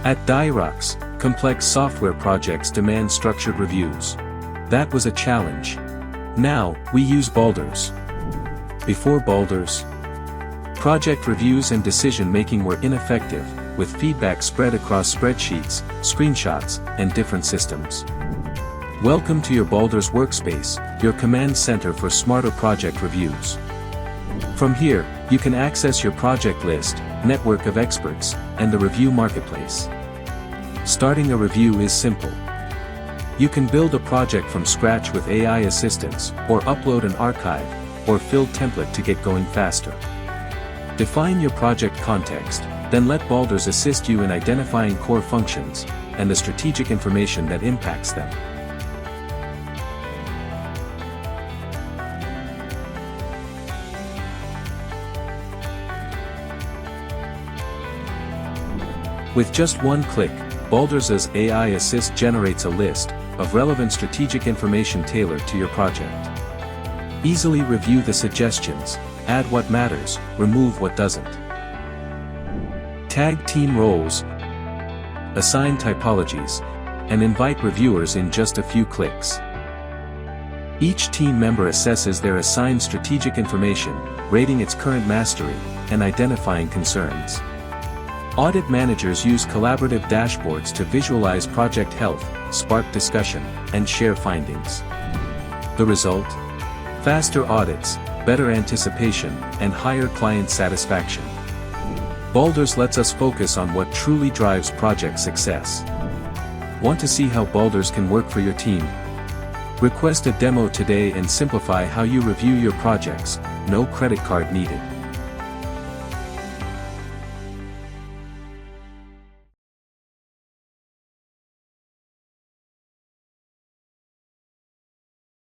At Dirox, complex software projects demand structured reviews. That was a challenge. Now, we use Baulders. Before Baulders, project reviews and decision-making were ineffective, with feedback spread across spreadsheets, screenshots, and different systems. Welcome to your Baulders workspace, your command center for smarter project reviews. From here, you can access your project list, network of experts, and the review marketplace. Starting a review is simple. You can build a project from scratch with AI assistance, or upload an archive, or filled template to get going faster. Define your project context, then let Baulders assist you in identifying core functions, and the strategic information that impacts them. With just one click, Baulders' AI Assist generates a list of relevant strategic information tailored to your project. Easily review the suggestions, add what matters, remove what doesn't. Tag team roles, assign typologies, and invite reviewers in just a few clicks. Each team member assesses their assigned strategic information, rating its current mastery, and identifying concerns. Audit managers use collaborative dashboards to visualize project health, spark discussion, and share findings. The result? Faster audits, better anticipation, and higher client satisfaction. Baulders lets us focus on what truly drives project success. Want to see how Baulders can work for your team? Request a demo today and simplify how you review your projects, no credit card needed.